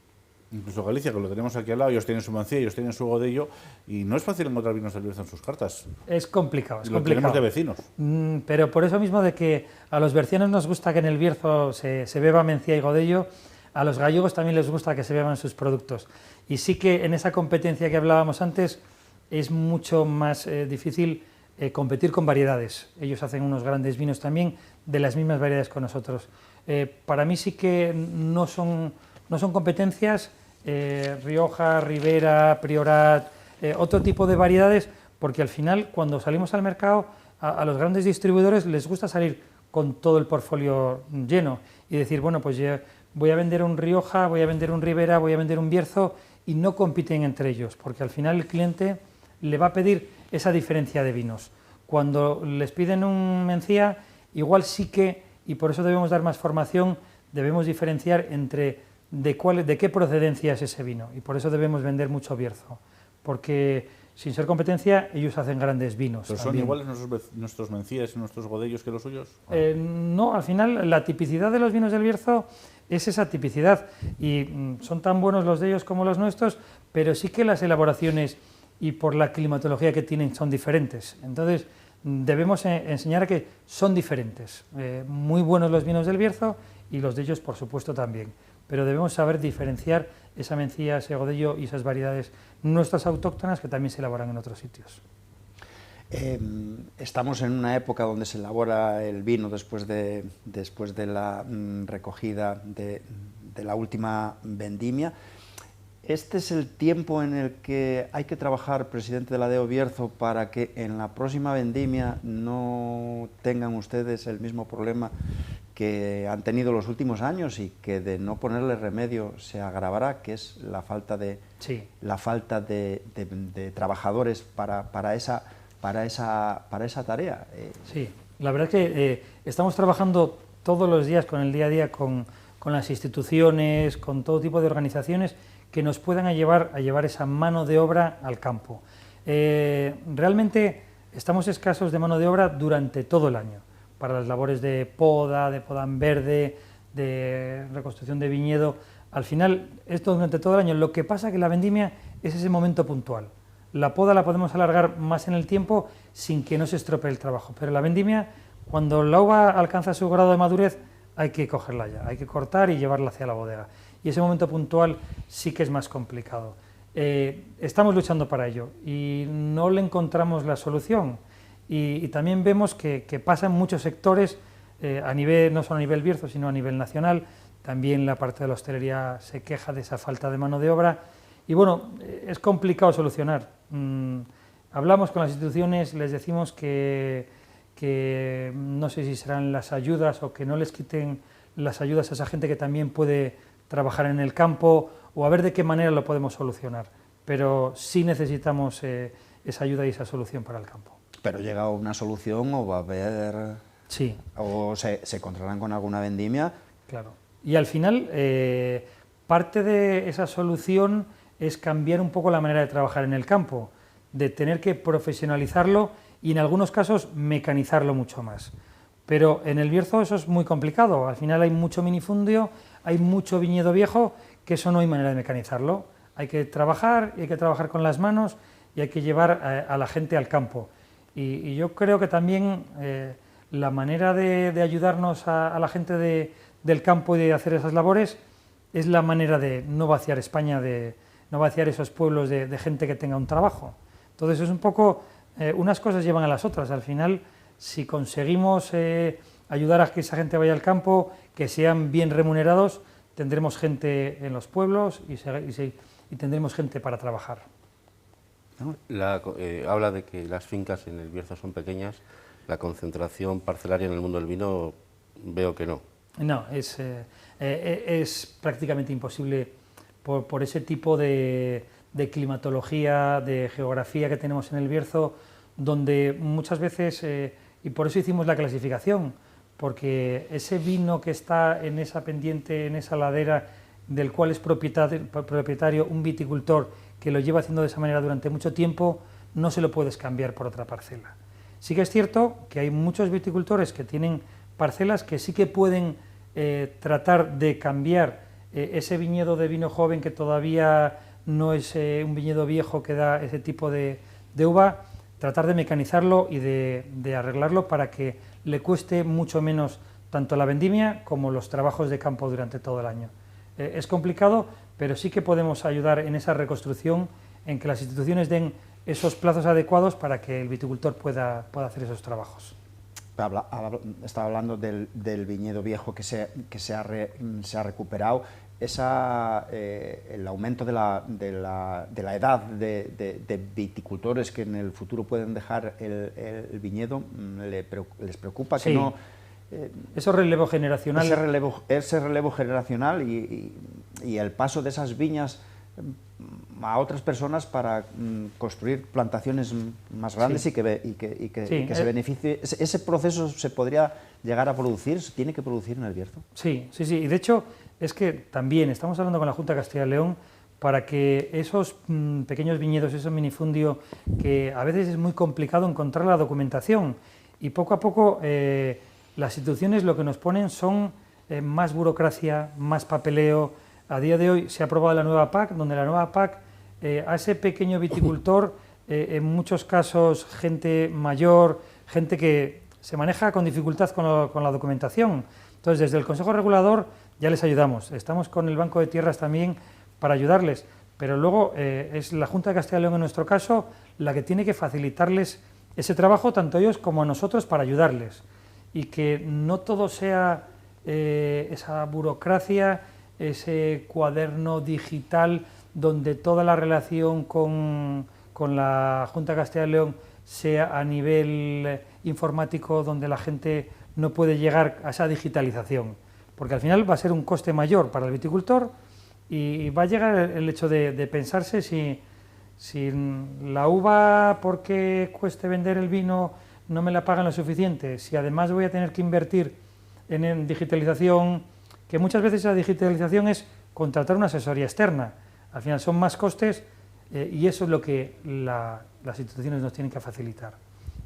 Incluso Galicia, que lo tenemos aquí al lado, ellos tienen su Mencía, ellos tienen su Godello, y no es fácil encontrar vinos del Bierzo en sus cartas. Es complicado, es lo complicado. tenemos de vecinos. Pero por eso mismo de que a los bercianos nos gusta que en el Bierzo se beba Mencía y Godello, a los gallegos también les gusta que se beban sus productos. Y sí que en esa competencia que hablábamos antes es mucho más difícil competir con variedades. Ellos hacen unos grandes vinos también de las mismas variedades con nosotros. Para mí sí que no son competencias, Rioja, Ribera, Priorat, otro tipo de variedades, porque al final cuando salimos al mercado a los grandes distribuidores les gusta salir con todo el portfolio lleno y decir, bueno, pues ya voy a vender un Rioja, voy a vender un Ribera, voy a vender un Bierzo, y no compiten entre ellos, porque al final el cliente le va a pedir esa diferencia de vinos. Cuando les piden un Mencía, igual sí que, y por eso debemos dar más formación, debemos diferenciar entre de qué procedencia es ese vino, y por eso debemos vender mucho Bierzo, porque sin ser competencia ellos hacen grandes vinos. ¿Pero son iguales nuestros Mencías y nuestros Godellos que los suyos? No, al final la tipicidad de los vinos del Bierzo es esa tipicidad, y son tan buenos los de ellos como los nuestros, pero sí que las elaboraciones y por la climatología que tienen son diferentes. Entonces debemos enseñar a que son diferentes. Muy buenos los vinos del Bierzo y los de ellos por supuesto también, pero debemos saber diferenciar esa Mencía, ese Godello y esas variedades nuestras autóctonas que también se elaboran en otros sitios. Estamos en una época donde se elabora el vino después de la recogida de la última vendimia. ¿Este es el tiempo en el que hay que trabajar, presidente de la DEO Bierzo, para que en la próxima vendimia no tengan ustedes el mismo problema que han tenido los últimos años y que de no ponerle remedio se agravará, que es la falta de trabajadores para esa tarea? Sí, la verdad es que estamos trabajando todos los días con el día a día con las instituciones, con todo tipo de organizaciones que nos puedan llevar esa mano de obra al campo. Realmente estamos escasos de mano de obra durante todo el año, para las labores de poda en verde, de reconstrucción de viñedo. Al final, esto durante todo el año. Lo que pasa es que la vendimia es ese momento puntual. La poda la podemos alargar más en el tiempo sin que no se estropee el trabajo, pero la vendimia, cuando la uva alcanza su grado de madurez, hay que cogerla ya, hay que cortar y llevarla hacia la bodega. Y ese momento puntual sí que es más complicado. Estamos luchando para ello y no le encontramos la solución. Y también vemos que pasa en muchos sectores, no solo a nivel Bierzo, sino a nivel nacional. También la parte de la hostelería se queja de esa falta de mano de obra. Y bueno, es complicado solucionar. Hablamos con las instituciones, les decimos que no sé si serán las ayudas o que no les quiten las ayudas a esa gente que también puede trabajar en el campo, o a ver de qué manera lo podemos solucionar. Pero sí necesitamos esa ayuda y esa solución para el campo. Pero llega una solución o va a haber... Sí. O se encontrarán con alguna vendimia. Claro. Y al final, parte de esa solución es cambiar un poco la manera de trabajar en el campo, de tener que profesionalizarlo y en algunos casos mecanizarlo mucho más. Pero en el Bierzo eso es muy complicado, al final hay mucho minifundio, hay mucho viñedo viejo, que eso no hay manera de mecanizarlo. Hay que trabajar, y hay que trabajar con las manos y hay que llevar a la gente al campo. Y yo creo que también la manera de ayudarnos a la gente del campo y de hacer esas labores es la manera de no vaciar España, de no vaciar esos pueblos de gente que tenga un trabajo. Entonces es un poco, unas cosas llevan a las otras. Al final, si conseguimos ayudar a que esa gente vaya al campo, que sean bien remunerados, tendremos gente en los pueblos y tendremos gente para trabajar. Habla de que las fincas en el Bierzo son pequeñas, la concentración parcelaria en el mundo del vino veo que no. No, es prácticamente imposible por ese tipo de climatología, de geografía que tenemos en el Bierzo, donde muchas veces, y por eso hicimos la clasificación, porque ese vino que está en esa pendiente, en esa ladera, del cual es propietario un viticultor que lo lleva haciendo de esa manera durante mucho tiempo, no se lo puedes cambiar por otra parcela. Sí que es cierto que hay muchos viticultores que tienen parcelas que sí que pueden tratar de cambiar ese viñedo de vino joven que todavía no es un viñedo viejo que da ese tipo de uva, tratar de mecanizarlo y de arreglarlo para que le cueste mucho menos tanto la vendimia como los trabajos de campo durante todo el año. Es complicado, pero sí que podemos ayudar en esa reconstrucción, en que las instituciones den esos plazos adecuados para que el viticultor pueda hacer esos trabajos. Estaba hablando del viñedo viejo que se ha recuperado. El aumento de la edad de viticultores que en el futuro pueden dejar el viñedo, ¿les preocupa que sí. no? Eso relevo generacional. Ese relevo generacional y el paso de esas viñas a otras personas para construir plantaciones más grandes, sí. y que se beneficie. ¿Ese proceso se podría llegar a producir? ¿Se tiene que producir en el Bierzo? Sí, y de hecho es que también estamos hablando con la Junta de Castilla y León para que esos pequeños viñedos, esos minifundio, que a veces es muy complicado encontrar la documentación, y poco a poco las instituciones lo que nos ponen son más burocracia, más papeleo. A día de hoy se ha aprobado la nueva PAC, donde la nueva PAC a ese pequeño viticultor, en muchos casos gente mayor, gente que se maneja con dificultad con la documentación. Entonces, desde el Consejo Regulador ya les ayudamos. Estamos con el Banco de Tierras también para ayudarles, pero luego es la Junta de Castilla y León, en nuestro caso, la que tiene que facilitarles ese trabajo, tanto a ellos como a nosotros, para ayudarles. Y que no todo sea esa burocracia, ese cuaderno digital donde toda la relación con la Junta de Castilla y León sea a nivel informático, donde la gente no puede llegar a esa digitalización, porque al final va a ser un coste mayor para el viticultor y va a llegar el hecho de pensarse si la uva, porque cueste vender el vino, no me la pagan lo suficiente, si además voy a tener que invertir en digitalización, que muchas veces la digitalización es contratar una asesoría externa. Al final son más costes y eso es lo que las instituciones nos tienen que facilitar.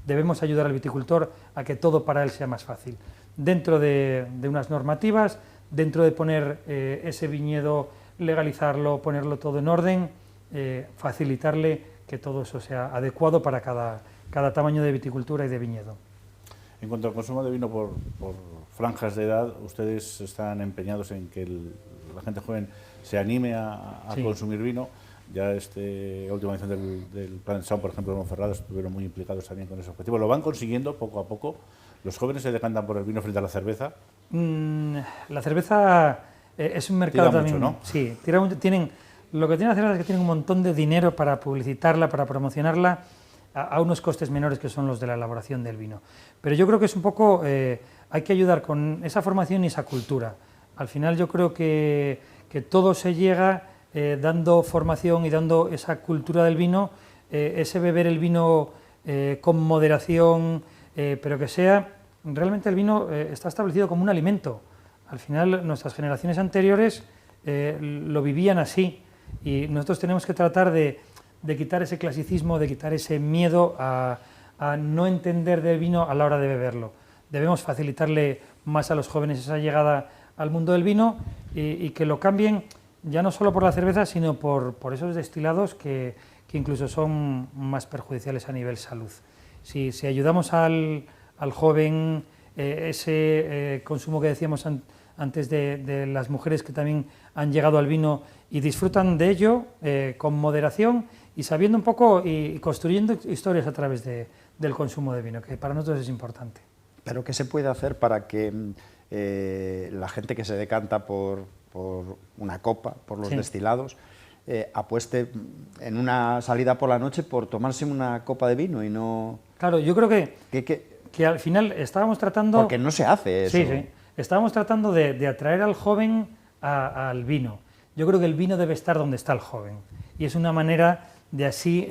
Debemos ayudar al viticultor a que todo para él sea más fácil. Dentro de unas normativas, dentro de poner ese viñedo, legalizarlo, ponerlo todo en orden, facilitarle que todo eso sea adecuado para cada tamaño de viticultura y de viñedo. En cuanto al consumo de vino por franjas de edad, ustedes están empeñados en que la gente joven se anime a sí. consumir vino. Ya última edición del Plan Sound, por ejemplo, en Monferrado, estuvieron muy implicados también con ese objetivo. ¿Lo van consiguiendo poco a poco? ¿Los jóvenes se decantan por el vino frente a la cerveza? La cerveza es un mercado tira también... mucho, ¿no? Sí, lo que tienen que hacer es que tienen un montón de dinero para publicitarla, para promocionarla, a unos costes menores que son los de la elaboración del vino. Pero yo creo que es un poco... hay que ayudar con esa formación y esa cultura. Al final yo creo que todo se llega dando formación y dando esa cultura del vino, ese beber el vino con moderación, pero que sea... Realmente el vino está establecido como un alimento. Al final nuestras generaciones anteriores lo vivían así y nosotros tenemos que tratar de quitar ese clasicismo, de quitar ese miedo a a no entender del vino a la hora de beberlo. Debemos facilitarle más a los jóvenes esa llegada al mundo del vino y que lo cambien ya no solo por la cerveza, sino por esos destilados que incluso son más perjudiciales a nivel salud. Si ayudamos al joven, ese consumo que decíamos antes de las mujeres que también han llegado al vino y disfrutan de ello con moderación y sabiendo un poco y construyendo historias a través del consumo de vino, que para nosotros es importante. ¿Pero qué se puede hacer para que la gente que se decanta por una copa, por los destilados, apueste en una salida por la noche por tomarse una copa de vino y no...? Claro, yo creo que al final estábamos tratando... Porque no se hace eso. Sí. Estábamos tratando de atraer al joven al vino. Yo creo que el vino debe estar donde está el joven y es una manera de así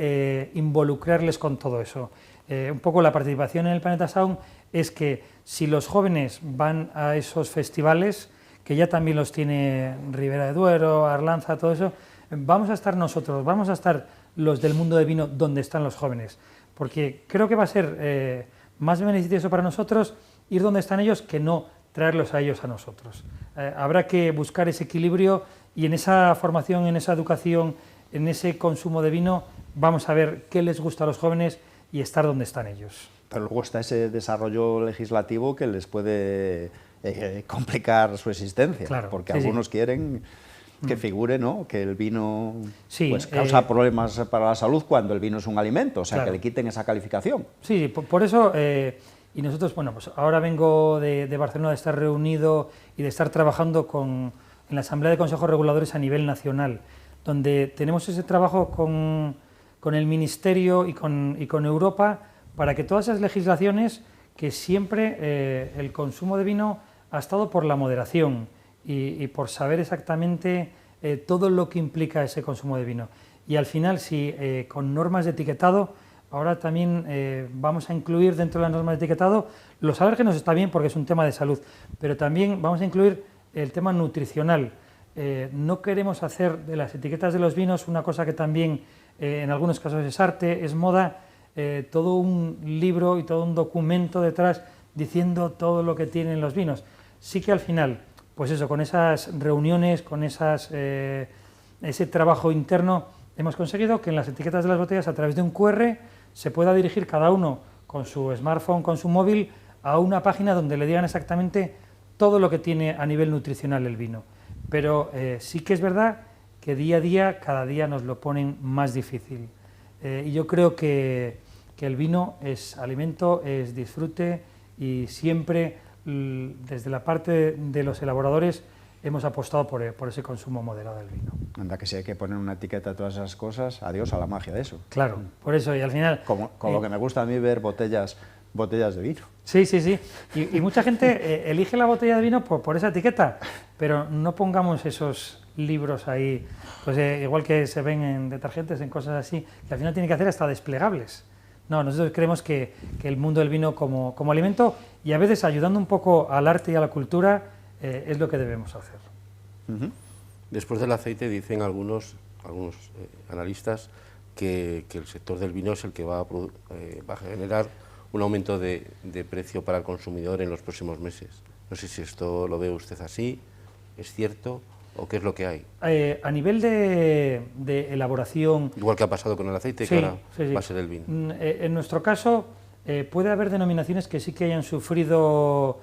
involucrarles con todo eso. Un poco la participación en el Planeta Sound es que si los jóvenes van a esos festivales, que ya también los tiene Ribera de Duero, Arlanza, todo eso, vamos a estar nosotros, vamos a estar los del mundo del vino donde están los jóvenes, porque creo que va a ser más beneficioso para nosotros ir donde están ellos que no traerlos a ellos a nosotros. Habrá que buscar ese equilibrio y en esa formación, en esa educación, en ese consumo de vino, vamos a ver qué les gusta a los jóvenes y estar donde están ellos. Pero luego está ese desarrollo legislativo que les puede complicar su existencia, claro, porque algunos quieren que figure, ¿no?, que el vino pues, causa problemas para la salud cuando el vino es un alimento, o sea, que le quiten esa calificación. Sí, por eso, y nosotros, bueno, pues ahora vengo de Barcelona de estar reunido y de estar trabajando en la Asamblea de Consejos Reguladores a nivel nacional, donde tenemos ese trabajo con el Ministerio y con Europa para que todas esas legislaciones, que siempre el consumo de vino ha estado por la moderación y por saber exactamente todo lo que implica ese consumo de vino. Y al final, si con normas de etiquetado, ahora también vamos a incluir dentro de las normas de etiquetado, los alérgenos está bien porque es un tema de salud, pero también vamos a incluir el tema nutricional. No queremos hacer de las etiquetas de los vinos una cosa que también en algunos casos es arte, es moda, todo un libro y todo un documento detrás diciendo todo lo que tienen los vinos. Sí que al final, pues eso, con esas reuniones, con ese trabajo interno, hemos conseguido que en las etiquetas de las botellas, a través de un QR, se pueda dirigir cada uno con su smartphone, con su móvil, a una página donde le digan exactamente todo lo que tiene a nivel nutricional el vino. Pero sí que es verdad que día a día, cada día nos lo ponen más difícil. Y yo creo que el vino es alimento, es disfrute y siempre desde la parte de los elaboradores hemos apostado por ese consumo moderado del vino. Anda, que si hay que poner una etiqueta a todas esas cosas, adiós a la magia de eso. Claro, por eso, y al final... Como lo que me gusta a mí ver botellas de vino. Sí. Y mucha gente elige la botella de vino por esa etiqueta, pero no pongamos esos libros ahí, pues igual que se ven en detergentes, en cosas así, que al final tienen que hacer hasta desplegables. No, nosotros creemos que el mundo del vino como alimento y a veces ayudando un poco al arte y a la cultura es lo que debemos hacer. Después del aceite dicen algunos analistas que el sector del vino es el que va a generar un aumento de precio para el consumidor en los próximos meses. No sé si esto lo ve usted así, ¿es cierto o qué es lo que hay? A nivel de elaboración... Igual que ha pasado con el aceite, que ahora va a ser el vino. En nuestro caso puede haber denominaciones que sí que hayan sufrido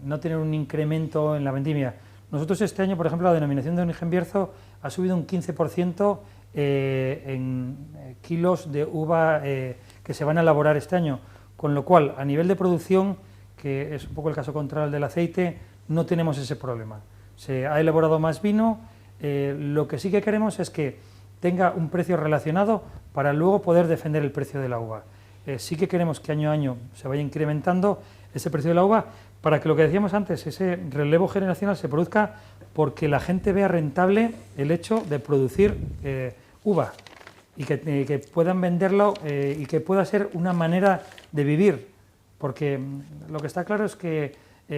no tener un incremento en la vendimia. Nosotros este año, por ejemplo, la denominación de origen Bierzo ha subido un 15% en kilos de uva que se van a elaborar este año, con lo cual, a nivel de producción, que es un poco el caso contrario al del aceite, no tenemos ese problema. Se ha elaborado más vino, lo que sí que queremos es que tenga un precio relacionado para luego poder defender el precio de la uva. Sí que queremos que año a año se vaya incrementando ese precio de la uva para que lo que decíamos antes, ese relevo generacional se produzca porque la gente vea rentable el hecho de producir uva y que puedan venderlo y que pueda ser una manera de vivir, porque lo que está claro es que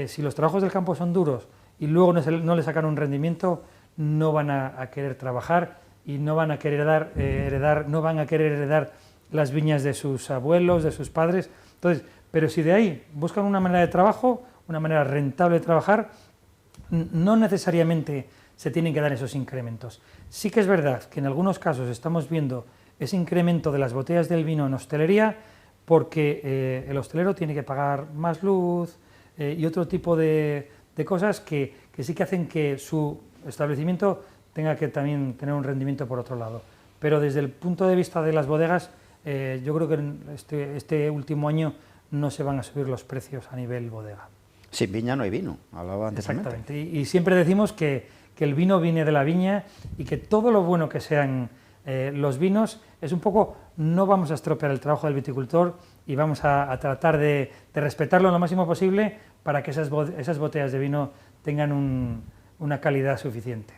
si los trabajos del campo son duros y luego no le sacan un rendimiento, no van a querer trabajar y no van a querer heredar las viñas de sus abuelos, de sus padres. Entonces, pero si de ahí buscan una manera de trabajo, una manera rentable de trabajar, no necesariamente se tienen que dar esos incrementos. Sí que es verdad que en algunos casos estamos viendo ese incremento de las botellas del vino en hostelería porque el hostelero tiene que pagar más luz y otro tipo de cosas que sí que hacen que su establecimiento tenga que también tener un rendimiento por otro lado. Pero desde el punto de vista de las bodegas, yo creo que en este último año no se van a subir los precios a nivel bodega. Sin viña no hay vino, hablaba antes. Exactamente, y siempre decimos que el vino viene de la viña y que todo lo bueno que sean los vinos es un poco, no vamos a estropear el trabajo del viticultor y vamos a tratar de respetarlo lo máximo posible para que esas botellas de vino tengan una calidad suficiente.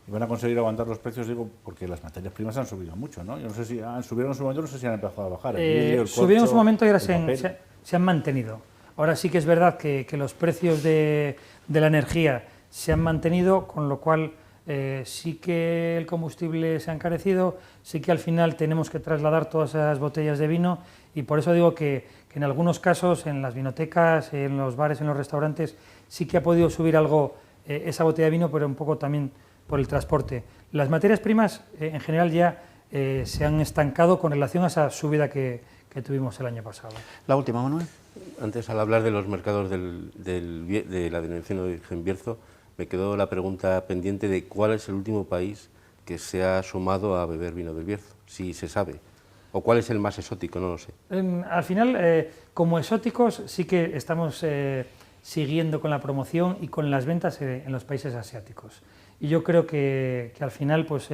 Y van a conseguir aguantar los precios, digo, porque las materias primas han subido mucho, ¿no? Yo no sé si subieron en su momento, no sé si han empezado a bajar. Subieron en su momento y ahora se han mantenido. Ahora sí que es verdad que los precios de la energía se han mantenido, con lo cual sí que el combustible se ha encarecido, sí que al final tenemos que trasladar todas esas botellas de vino y por eso digo que en algunos casos, en las vinotecas, en los bares, en los restaurantes, sí que ha podido subir algo esa botella de vino, pero un poco también por el transporte. Las materias primas en general ya se han estancado con relación a esa subida que tuvimos el año pasado. La última, Manuel. Antes, al hablar de los mercados de la denominación de origen Bierzo, me quedó la pregunta pendiente de cuál es el último país que se ha sumado a beber vino del Bierzo, si se sabe, o cuál es el más exótico, no lo sé. Al final, como exóticos, sí que estamos siguiendo con la promoción y con las ventas en los países asiáticos. Y yo creo que al final, pues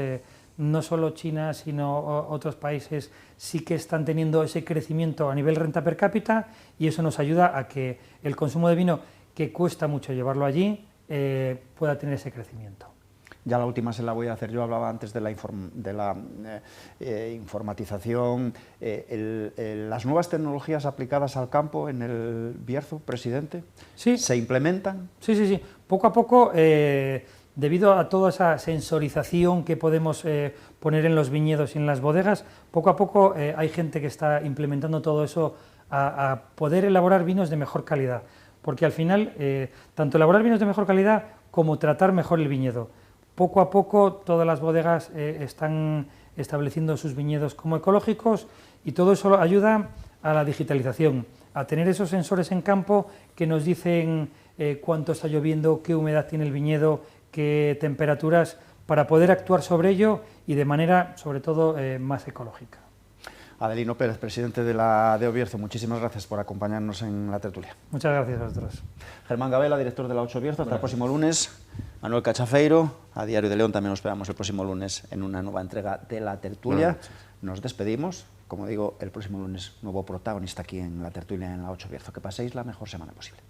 no solo China, sino otros países sí que están teniendo ese crecimiento a nivel renta per cápita y eso nos ayuda a que el consumo de vino, que cuesta mucho llevarlo allí, pueda tener ese crecimiento. Ya la última se la voy a hacer yo, hablaba antes de la informatización, las nuevas tecnologías aplicadas al campo en el Bierzo, presidente, sí. ¿Se implementan? Sí. Poco a poco, debido a toda esa sensorización que podemos poner en los viñedos y en las bodegas, poco a poco hay gente que está implementando todo eso a poder elaborar vinos de mejor calidad, porque al final, tanto elaborar vinos de mejor calidad como tratar mejor el viñedo. Poco a poco todas las bodegas están estableciendo sus viñedos como ecológicos y todo eso ayuda a la digitalización, a tener esos sensores en campo que nos dicen cuánto está lloviendo, qué humedad tiene el viñedo, qué temperaturas, para poder actuar sobre ello y de manera, sobre todo, más ecológica. Adelino Pérez, presidente de la DEO Bierzo, muchísimas gracias por acompañarnos en la tertulia. Muchas gracias a vosotros. Germán Gabela, director de la 8 Bierzo, hasta el próximo lunes. Manuel Cachafeiro, a Diario de León también nos esperamos el próximo lunes en una nueva entrega de la tertulia. Nos despedimos, como digo, el próximo lunes nuevo protagonista aquí en la tertulia en la 8 Bierzo. Que paséis la mejor semana posible.